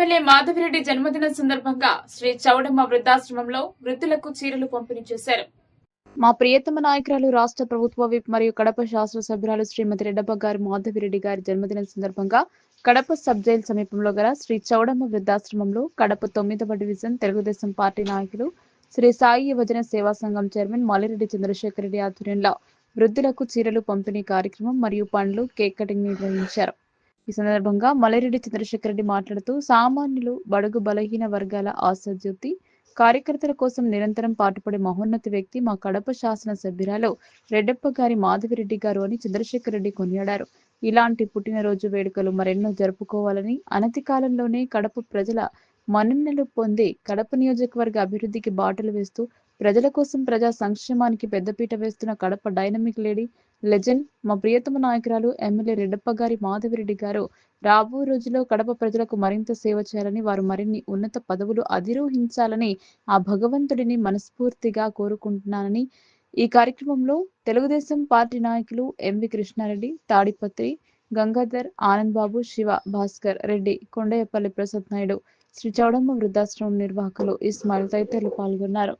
MLA Madhavi Reddy జన్మదిన సందర్భంగా శ్రీ చౌడమ్మ వృద్ధాశ్రమంలో వృద్ధులకు చీరలు పంపిణీ చేశారు. మా ప్రియతమ నాయకురాలు రాష్ట్ర ప్రభుత్వ విప్ మరియు కడప శాసన సభ్యురాలు శ్రీమతి రెడ్డప్ప గారు మాధవిరెడ్డి గారి జన్మదినం సందర్భంగా కడప సబ్ జైల్ సమీపంలో గల శ్రీ చౌడమ్మ వృద్ధాశ్రమంలో కడప 9వ డివిజన్ తెలుగుదేశం పార్టీ నాయకులు శ్రీ సాయి యువజన సేవా సంఘం చైర్మన్ మల్లిరెడ్డి చంద్రశేఖర్ రెడ్డి ఆధ్వర్యంలో వృద్ధులకు చీరలు పంపిణీ కార్యక్రమం మరియు పండ్లు కేక్ కటింగ్ నిర్వహించారు. ఈ సందర్భంగా మల్లిరెడ్డి చంద్రశేఖర్ రెడ్డి మాట్లాడుతూ సామాన్యులు, బడుగు బలహీన వర్గాల ఆశాజ్యోతి కార్యకర్తల కోసం నిరంతరం పాటుపడే మహోన్నత వ్యక్తి మా కడప శాసన సభ్యురాలు రెడ్డప్ప గారి మాధవిరెడ్డి గారు అని చంద్రశేఖర్ రెడ్డి కొనియాడారు. ఇలాంటి పుట్టినరోజు వేడుకలు మరెన్నో జరుపుకోవాలని, అనతి కాలంలోనే కడప ప్రజల మన్ననలు పొంది కడప నియోజకవర్గ అభివృద్ధికి బాటలు వేస్తూ ప్రజల కోసం ప్రజా సంక్షేమానికి పెద్దపీట వేస్తున్న కడప డైనమిక్ లేడీ లెజెండ్ మా ప్రియతమ నాయకురాలు ఎమ్మెల్యే రెడ్డప్ప గారి మాధవిరెడ్డి గారు రాబో రోజుల్లో కడప ప్రజలకు మరింత సేవ చేయాలని, వారు మరిన్ని ఉన్నత పదవులు అధిరోహించాలని ఆ భగవంతుడిని మనస్ఫూర్తిగా కోరుకుంటున్నానని ఈ కార్యక్రమంలో తెలుగుదేశం పార్టీ నాయకులు ఎంవి కృష్ణారెడ్డి, తాడిపత్రి గంగాధర్, ఆనంద్ బాబు, శివ, భాస్కర్ రెడ్డి, కొండయ్యపల్లి ప్రసాద్ నాయుడు, శ్రీ చౌడమ్మ వృద్ధాశ్రమం నిర్వాహకులు ఇస్మాయిల్ తదితరులు పాల్గొన్నారు.